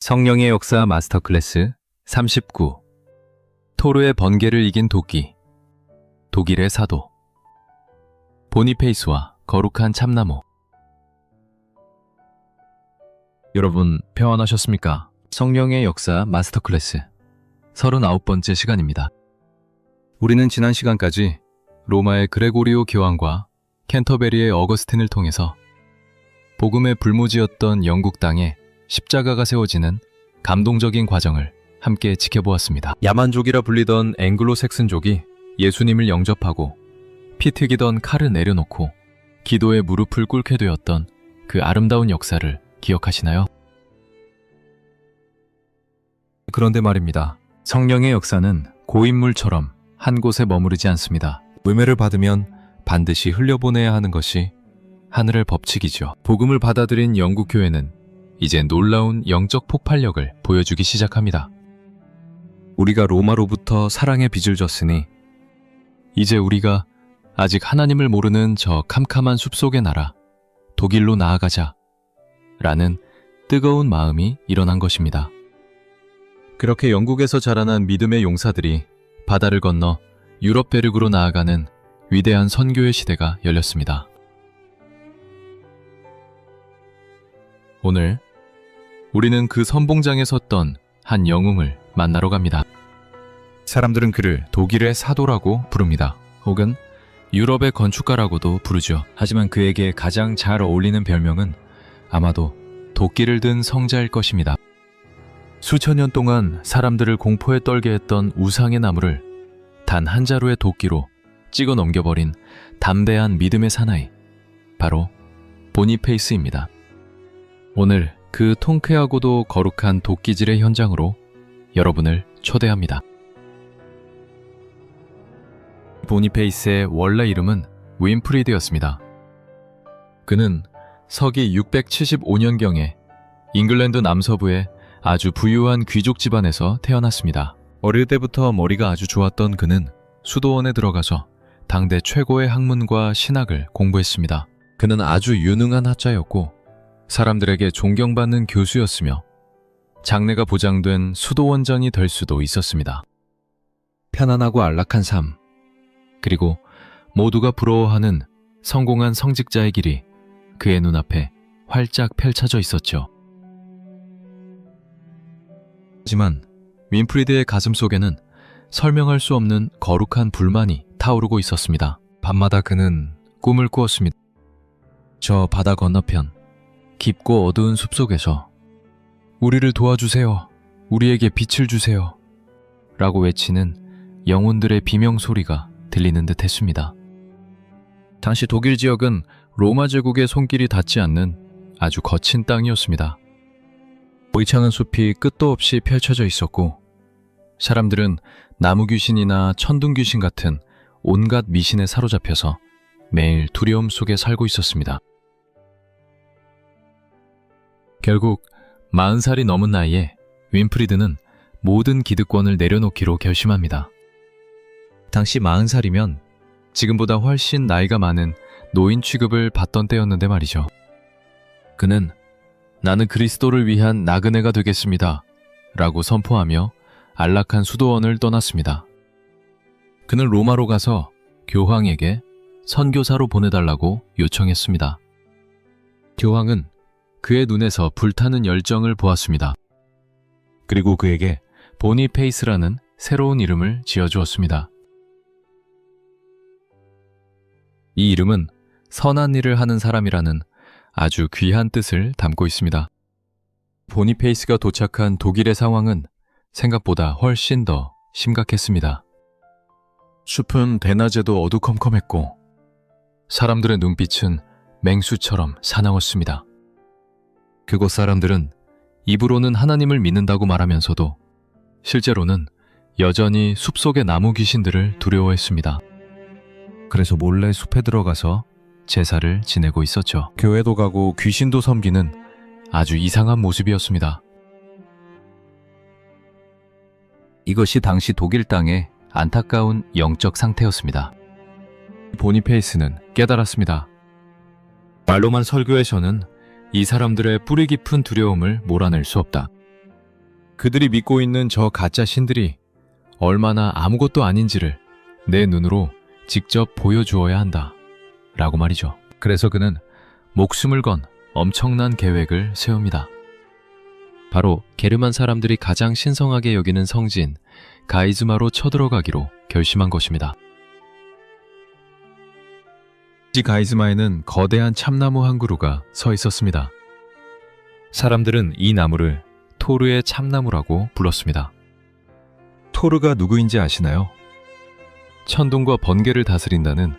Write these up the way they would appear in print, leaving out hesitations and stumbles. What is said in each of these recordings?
성령의 역사 마스터클래스 39. 토르의 번개를 이긴 도끼. 독일의 사도. 보니페이스와 거룩한 참나무. 여러분 평안하셨습니까? 성령의 역사 마스터클래스 39번째 시간입니다. 우리는 지난 시간까지 로마의 그레고리오 교황과 캔터베리의 어거스틴을 통해서 복음의 불모지였던 영국 땅에 십자가가 세워지는 감동적인 과정을 함께 지켜보았습니다. 야만족이라 불리던 앵글로색슨족이 예수님을 영접하고 피 튀기던 칼을 내려놓고 기도에 무릎을 꿇게 되었던 그 아름다운 역사를 기억하시나요? 그런데 말입니다. 성령의 역사는 고인물처럼 한 곳에 머무르지 않습니다. 음해를 받으면 반드시 흘려보내야 하는 것이 하늘의 법칙이죠. 복음을 받아들인 영국 교회는 이제 놀라운 영적 폭발력을 보여주기 시작합니다. 우리가 로마로부터 사랑의 빚을 졌으니 이제 우리가 아직 하나님을 모르는 저 캄캄한 숲속의 나라 독일로 나아가자 라는 뜨거운 마음이 일어난 것입니다. 그렇게 영국에서 자라난 믿음의 용사들이 바다를 건너 유럽 대륙으로 나아가는 위대한 선교의 시대가 열렸습니다. 오늘 우리는 그 선봉장에 섰던 한 영웅을 만나러 갑니다. 사람들은 그를 독일의 사도라고 부릅니다. 혹은 유럽의 건축가라고도 부르죠. 하지만 그에게 가장 잘 어울리는 별명은 아마도 도끼를 든 성자일 것입니다. 수천 년 동안 사람들을 공포에 떨게 했던 우상의 나무를 단 한 자루의 도끼로 찍어 넘겨버린 담대한 믿음의 사나이, 바로 보니페이스입니다. 오늘 그 통쾌하고도 거룩한 도끼질의 현장으로 여러분을 초대합니다. 보니페이스의 원래 이름은 윈프리드였습니다. 그는 서기 675년경에 잉글랜드 남서부의 아주 부유한 귀족 집안에서 태어났습니다. 어릴 때부터 머리가 아주 좋았던 그는 수도원에 들어가서 당대 최고의 학문과 신학을 공부했습니다. 그는 아주 유능한 학자였고 사람들에게 존경받는 교수였으며 장래가 보장된 수도원장이 될 수도 있었습니다. 편안하고 안락한 삶, 그리고 모두가 부러워하는 성공한 성직자의 길이 그의 눈앞에 활짝 펼쳐져 있었죠. 하지만 윈프리드의 가슴 속에는 설명할 수 없는 거룩한 불만이 타오르고 있었습니다. 밤마다 그는 꿈을 꾸었습니다. 저 바다 건너편 깊고 어두운 숲속에서 우리를 도와주세요. 우리에게 빛을 주세요. 라고 외치는 영혼들의 비명소리가 들리는 듯 했습니다. 당시 독일 지역은 로마 제국의 손길이 닿지 않는 아주 거친 땅이었습니다. 보이창한 숲이 끝도 없이 펼쳐져 있었고 사람들은 나무 귀신이나 천둥 귀신 같은 온갖 미신에 사로잡혀서 매일 두려움 속에 살고 있었습니다. 결국 40살이 넘은 나이에 윈프리드는 모든 기득권을 내려놓기로 결심합니다. 당시 40살이면 지금보다 훨씬 나이가 많은 노인 취급을 받던 때였는데 말이죠. 그는 나는 그리스도를 위한 나그네가 되겠습니다 라고 선포하며 안락한 수도원을 떠났습니다. 그는 로마로 가서 교황에게 선교사로 보내달라고 요청했습니다. 교황은 그의 눈에서 불타는 열정을 보았습니다. 그리고 그에게 보니페이스라는 새로운 이름을 지어주었습니다. 이 이름은 선한 일을 하는 사람이라는 아주 귀한 뜻을 담고 있습니다. 보니페이스가 도착한 독일의 상황은 생각보다 훨씬 더 심각했습니다. 숲은 대낮에도 어두컴컴했고 사람들의 눈빛은 맹수처럼 사나웠습니다. 그곳 사람들은 입으로는 하나님을 믿는다고 말하면서도 실제로는 여전히 숲속의 나무 귀신들을 두려워했습니다. 그래서 몰래 숲에 들어가서 제사를 지내고 있었죠. 교회도 가고 귀신도 섬기는 아주 이상한 모습이었습니다. 이것이 당시 독일 땅의 안타까운 영적 상태였습니다. 보니페이스는 깨달았습니다. 말로만 설교해서는 이 사람들의 뿌리 깊은 두려움을 몰아낼 수 없다. 그들이 믿고 있는 저 가짜 신들이 얼마나 아무것도 아닌지를 내 눈으로 직접 보여주어야 한다. 라고 말이죠. 그래서 그는 목숨을 건 엄청난 계획을 세웁니다. 바로 게르만 사람들이 가장 신성하게 여기는 성지인 가이즈마로 쳐들어가기로 결심한 것입니다. 가이즈마에는 거대한 참나무 한 그루가 서 있었습니다. 사람들은 이 나무를 토르의 참나무라고 불렀습니다. 토르가 누구인지 아시나요? 천둥과 번개를 다스린다는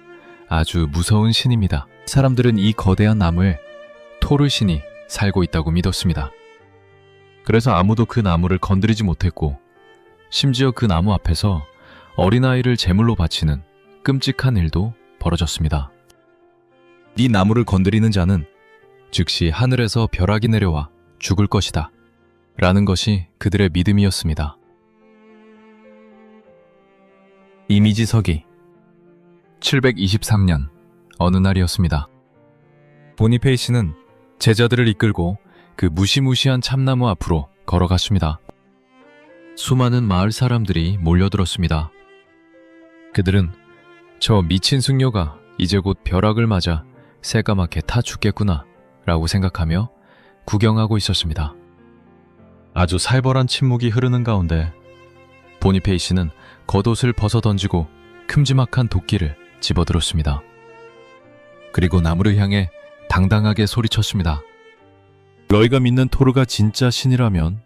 아주 무서운 신입니다. 사람들은 이 거대한 나무에 토르 신이 살고 있다고 믿었습니다. 그래서 아무도 그 나무를 건드리지 못했고, 심지어 그 나무 앞에서 어린아이를 제물로 바치는 끔찍한 일도 벌어졌습니다. 이 나무를 건드리는 자는 즉시 하늘에서 벼락이 내려와 죽을 것이다. 라는 것이 그들의 믿음이었습니다. 이미지 서기 723년 어느 날이었습니다. 보니페이시는 제자들을 이끌고 그 무시무시한 참나무 앞으로 걸어갔습니다. 수많은 마을 사람들이 몰려들었습니다. 그들은 저 미친 승려가 이제 곧 벼락을 맞아 새까맣게 타 죽겠구나 라고 생각하며 구경하고 있었습니다. 아주 살벌한 침묵이 흐르는 가운데 보니페이시는 겉옷을 벗어 던지고 큼지막한 도끼를 집어들었습니다. 그리고 나무를 향해 당당하게 소리쳤습니다. 너희가 믿는 토르가 진짜 신이라면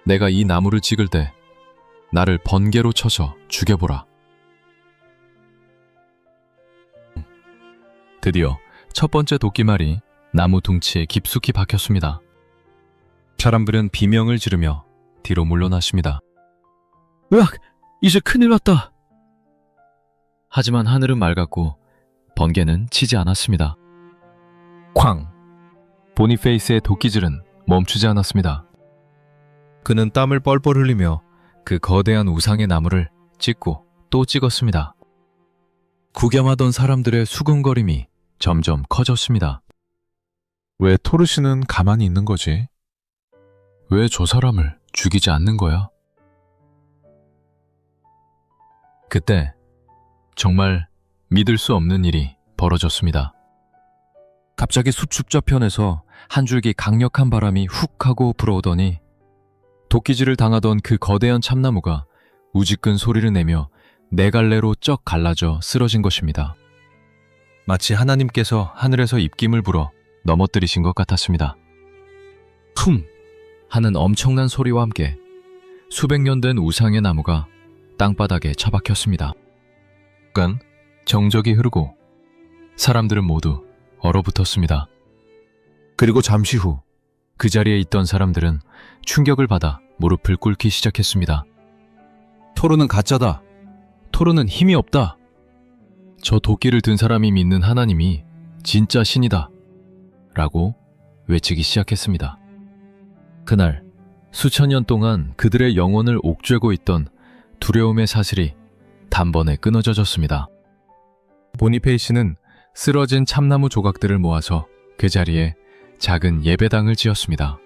내가 이 나무를 찍을 때 나를 번개로 쳐서 죽여보라. 드디어 첫 번째 도끼말이 나무 둥치에 깊숙이 박혔습니다. 사람들은 비명을 지르며 뒤로 물러났습니다. 으악! 이제 큰일 났다! 하지만 하늘은 맑았고 번개는 치지 않았습니다. 쾅! 보니페이스의 도끼질은 멈추지 않았습니다. 그는 땀을 뻘뻘 흘리며 그 거대한 우상의 나무를 찍고 또 찍었습니다. 구경하던 사람들의 수군거림이 점점 커졌습니다. 왜 토르시는 가만히 있는 거지? 왜 저 사람을 죽이지 않는 거야? 그때 정말 믿을 수 없는 일이 벌어졌습니다. 갑자기 숲 저편에서 한 줄기 강력한 바람이 훅 하고 불어오더니 도끼질을 당하던 그 거대한 참나무가 우지끈 소리를 내며 네 갈래로 쩍 갈라져 쓰러진 것입니다. 마치 하나님께서 하늘에서 입김을 불어 넘어뜨리신 것 같았습니다. 쿵! 하는 엄청난 소리와 함께 수백 년 된 우상의 나무가 땅바닥에 처박혔습니다. 순간 정적이 흐르고 사람들은 모두 얼어붙었습니다. 그리고 잠시 후 그 자리에 있던 사람들은 충격을 받아 무릎을 꿇기 시작했습니다. 토르는 가짜다. 토르는 힘이 없다. 저 도끼를 든 사람이 믿는 하나님이 진짜 신이다. 라고 외치기 시작했습니다. 그날 수천 년 동안 그들의 영혼을 옥죄고 있던 두려움의 사슬이 단번에 끊어져졌습니다. 보니페이시는 쓰러진 참나무 조각들을 모아서 그 자리에 작은 예배당을 지었습니다.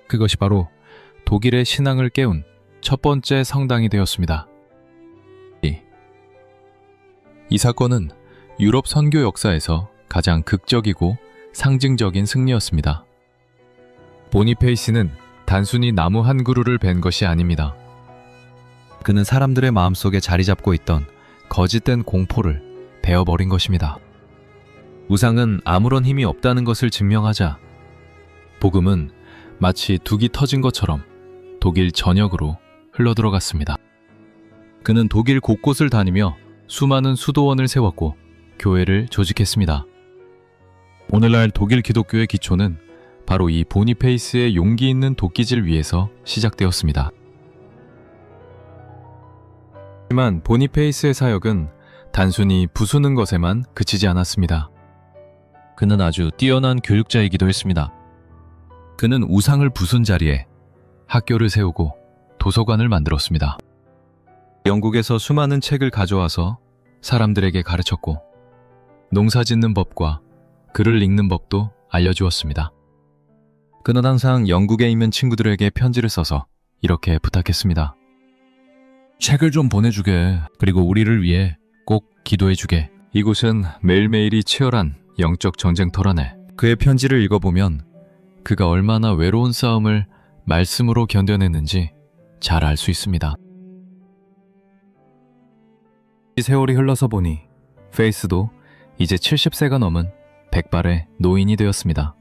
그것이 바로 독일의 신앙을 깨운 첫 번째 성당이 되었습니다. 이 사건은 유럽 선교 역사에서 가장 극적이고 상징적인 승리였습니다. 보니페이시는 단순히 나무 한 그루를 벤 것이 아닙니다. 그는 사람들의 마음속에 자리 잡고 있던 거짓된 공포를 베어버린 것입니다. 우상은 아무런 힘이 없다는 것을 증명하자 복음은 마치 둑이 터진 것처럼 독일 전역으로 흘러들어갔습니다. 그는 독일 곳곳을 다니며 수많은 수도원을 세웠고 교회를 조직했습니다. 오늘날 독일 기독교의 기초는 바로 이 보니페이스의 용기 있는 도끼질 위에서 시작되었습니다. 하지만 보니페이스의 사역은 단순히 부수는 것에만 그치지 않았습니다. 그는 아주 뛰어난 교육자이기도 했습니다. 그는 우상을 부순 자리에 학교를 세우고 도서관을 만들었습니다. 영국에서 수많은 책을 가져와서 사람들에게 가르쳤고 농사 짓는 법과 글을 읽는 법도 알려주었습니다. 그는 항상 영국에 있는 친구들에게 편지를 써서 이렇게 부탁했습니다. 책을 좀 보내주게. 그리고 우리를 위해 꼭 기도해주게. 이곳은 매일매일이 치열한 영적 전쟁터라네. 그의 편지를 읽어보면 그가 얼마나 외로운 싸움을 말씀으로 견뎌냈는지 잘 알 수 있습니다. 세월이 흘러서 보니 페이스도 이제 70세가 넘은 백발의 노인이 되었습니다.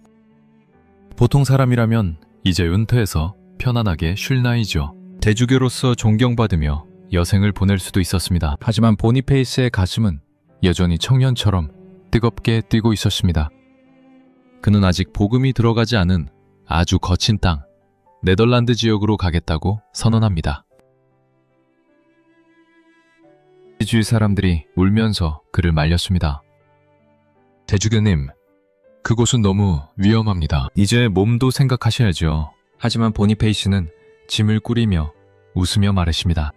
보통 사람이라면 이제 은퇴해서 편안하게 쉴 나이죠. 대주교로서 존경받으며 여생을 보낼 수도 있었습니다. 하지만 보니페이스의 가슴은 여전히 청년처럼 뜨겁게 뛰고 있었습니다. 그는 아직 복음이 들어가지 않은 아주 거친 땅, 네덜란드 지역으로 가겠다고 선언합니다. 주위 사람들이 울면서 그를 말렸습니다. 대주교님, 그곳은 너무 위험합니다. 이제 몸도 생각하셔야죠. 하지만 보니페이스는 짐을 꾸리며 웃으며 말했습니다.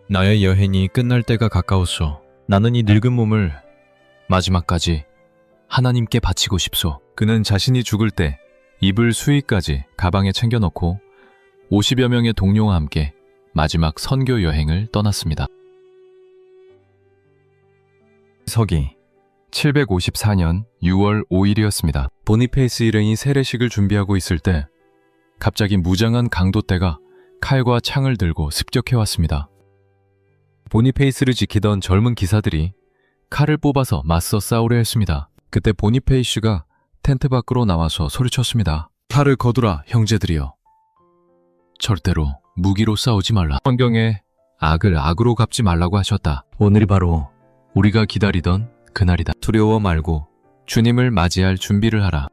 나의 여행이 끝날 때가 가까웠소. 나는 이 늙은 몸을 마지막까지 하나님께 바치고 싶소. 그는 자신이 죽을 때 이불 수의까지 가방에 챙겨 넣고 50여 명의 동료와 함께 마지막 선교 여행을 떠났습니다. 서기 754년 6월 5일이었습니다. 보니페이스 일행이 세례식을 준비하고 있을 때 갑자기 무장한 강도떼가 칼과 창을 들고 습격해왔습니다. 보니페이스를 지키던 젊은 기사들이 칼을 뽑아서 맞서 싸우려 했습니다. 그때 보니페이스가 텐트 밖으로 나와서 소리쳤습니다. 칼을 거두라, 형제들이여. 절대로 무기로 싸우지 말라. 성경에 악을 악으로 갚지 말라고 하셨다. 오늘이 바로 우리가 기다리던 그날이다. 두려워 말고 주님을 맞이할 준비를 하라.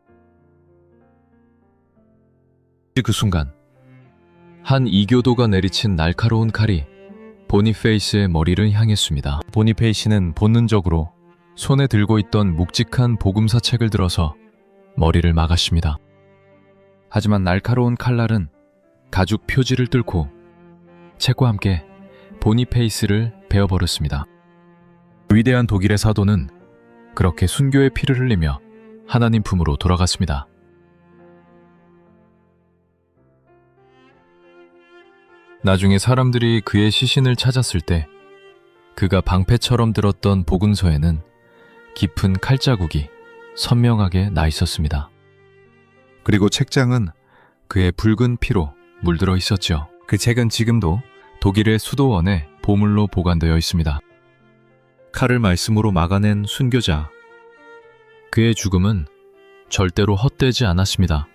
그 순간 한 이교도가 내리친 날카로운 칼이 보니페이스의 머리를 향했습니다. 보니페이스는 본능적으로 손에 들고 있던 묵직한 복음서 책을 들어서 머리를 막았습니다. 하지만 날카로운 칼날은 가죽 표지를 뚫고 책과 함께 보니페이스를 베어버렸습니다. 위대한 독일의 사도는 그렇게 순교의 피를 흘리며 하나님 품으로 돌아갔습니다. 나중에 사람들이 그의 시신을 찾았을 때 그가 방패처럼 들었던 복음서에는 깊은 칼자국이 선명하게 나 있었습니다. 그리고 책장은 그의 붉은 피로 물들어 있었죠. 그 책은 지금도 독일의 수도원에 보물로 보관되어 있습니다. 칼을 말씀으로 막아낸 순교자. 그의 죽음은 절대로 헛되지 않았습니다.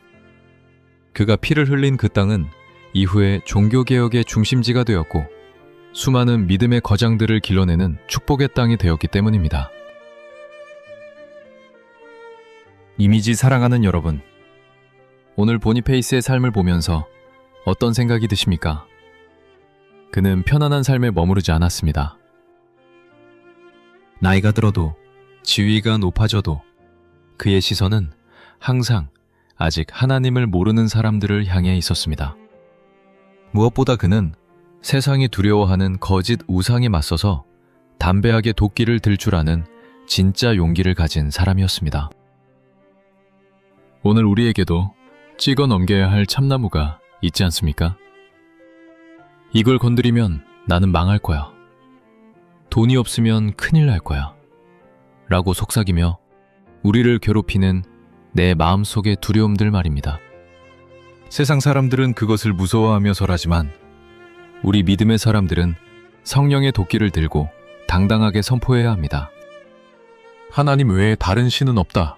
그가 피를 흘린 그 땅은 이후에 종교개혁의 중심지가 되었고 수많은 믿음의 거장들을 길러내는 축복의 땅이 되었기 때문입니다. 이미지 사랑하는 여러분, 오늘 보니페이스의 삶을 보면서 어떤 생각이 드십니까? 그는 편안한 삶에 머무르지 않았습니다. 나이가 들어도 지위가 높아져도 그의 시선은 항상 아직 하나님을 모르는 사람들을 향해 있었습니다. 무엇보다 그는 세상이 두려워하는 거짓 우상에 맞서서 담대하게 도끼를 들 줄 아는 진짜 용기를 가진 사람이었습니다. 오늘 우리에게도 찍어 넘겨야 할 참나무가 있지 않습니까? 이걸 건드리면 나는 망할 거야. 돈이 없으면 큰일 날 거야. 라고 속삭이며 우리를 괴롭히는 내 마음속의 두려움들 말입니다. 세상 사람들은 그것을 무서워하며서라지만 우리 믿음의 사람들은 성령의 도끼를 들고 당당하게 선포해야 합니다. 하나님 외에 다른 신은 없다.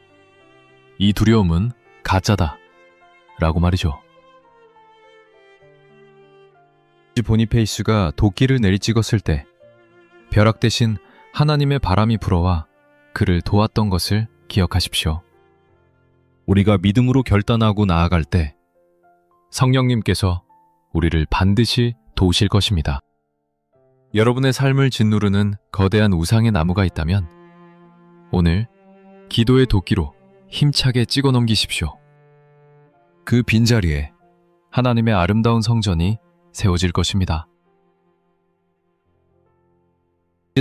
이 두려움은 가짜다. 라고 말이죠. 보니페이스가 도끼를 내리찍었을 때 벼락 대신 하나님의 바람이 불어와 그를 도왔던 것을 기억하십시오. 우리가 믿음으로 결단하고 나아갈 때 성령님께서 우리를 반드시 도우실 것입니다. 여러분의 삶을 짓누르는 거대한 우상의 나무가 있다면 오늘 기도의 도끼로 힘차게 찍어 넘기십시오. 그 빈자리에 하나님의 아름다운 성전이 세워질 것입니다.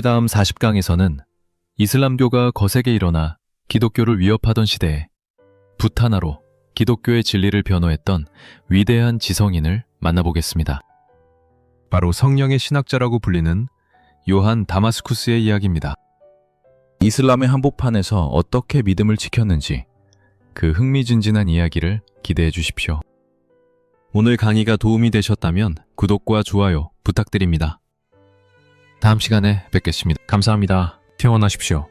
다음 40강에서는 이슬람교가 거세게 일어나 기독교를 위협하던 시대에 붓 하나로 기독교의 진리를 변호했던 위대한 지성인을 만나보겠습니다. 바로 성령의 신학자라고 불리는 요한 다마스쿠스의 이야기입니다. 이슬람의 한복판에서 어떻게 믿음을 지켰는지 그 흥미진진한 이야기를 기대해 주십시오. 오늘 강의가 도움이 되셨다면 구독과 좋아요 부탁드립니다. 다음 시간에 뵙겠습니다. 감사합니다. 퇴원하십시오.